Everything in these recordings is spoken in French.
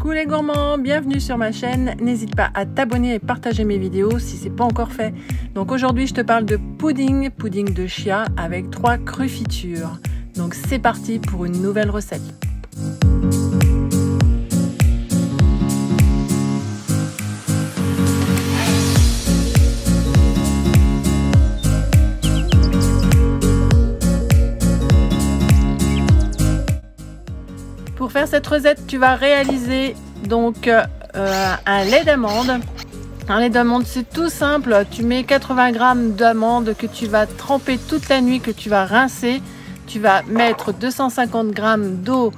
Coucou les gourmands, bienvenue sur ma chaîne. N'hésite pas à t'abonner et partager mes vidéos si c'est pas encore fait. Donc aujourd'hui je te parle de pudding de chia avec 3 crufitures. Donc c'est parti pour une nouvelle recette. Pour faire cette recette, tu vas réaliser donc un lait d'amande. Un lait d'amande, c'est tout simple. Tu mets 80 g d'amandes que tu vas tremper toute la nuit, que tu vas rincer. Tu vas mettre 250 g d'eau.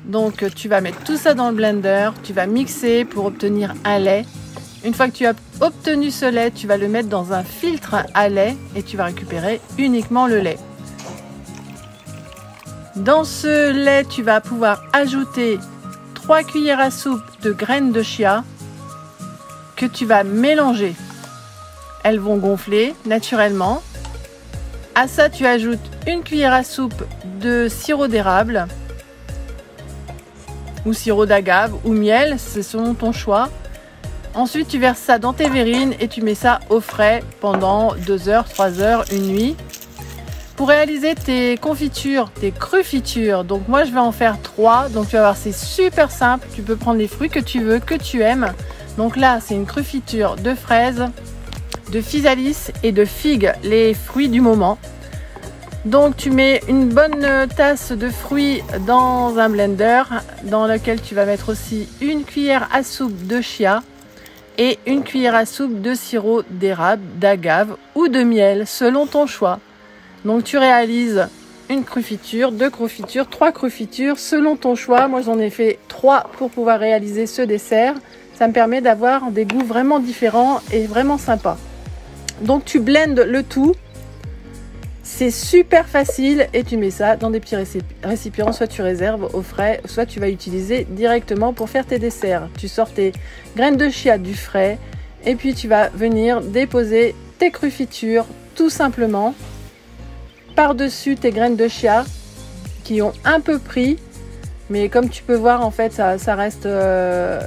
Donc tu vas mettre tout ça dans le blender. Tu vas mixer pour obtenir un lait. Une fois que tu as obtenu ce lait, tu vas le mettre dans un filtre à lait et tu vas récupérer uniquement le lait. Dans ce lait, tu vas pouvoir ajouter 3 cuillères à soupe de graines de chia que tu vas mélanger. Elles vont gonfler naturellement. À ça, tu ajoutes 1 cuillère à soupe de sirop d'érable ou sirop d'agave ou miel, c'est selon ton choix. Ensuite, tu verses ça dans tes verrines et tu mets ça au frais pendant 2 heures, 3 heures, une nuit. Pour réaliser tes confitures, tes crufitures, donc moi je vais en faire 3, donc tu vas voir c'est super simple, tu peux prendre les fruits que tu veux, que tu aimes. Donc là c'est une crufiture de fraises, de physalis et de figues, les fruits du moment. Donc tu mets une bonne tasse de fruits dans un blender dans lequel tu vas mettre aussi 1 cuillère à soupe de chia et 1 cuillère à soupe de sirop d'érable, d'agave ou de miel selon ton choix. Donc tu réalises une crufiture, 2 crufitures, 3 crufitures selon ton choix. Moi j'en ai fait 3 pour pouvoir réaliser ce dessert. Ça me permet d'avoir des goûts vraiment différents et vraiment sympas. Donc tu blendes le tout. C'est super facile et tu mets ça dans des petits récipients. Soit tu réserves au frais, soit tu vas utiliser directement pour faire tes desserts. Tu sors tes graines de chia du frais et puis tu vas venir déposer tes crufitures tout simplement par-dessus tes graines de chia qui ont un peu pris, mais comme tu peux voir en fait ça reste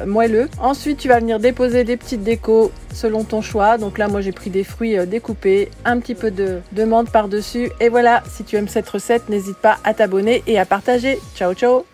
moelleux. Ensuite tu vas venir déposer des petites décos selon ton choix. Donc là moi j'ai pris des fruits découpés, un petit peu de menthe par dessus et voilà. Si tu aimes cette recette, n'hésite pas à t'abonner et à partager. Ciao ciao.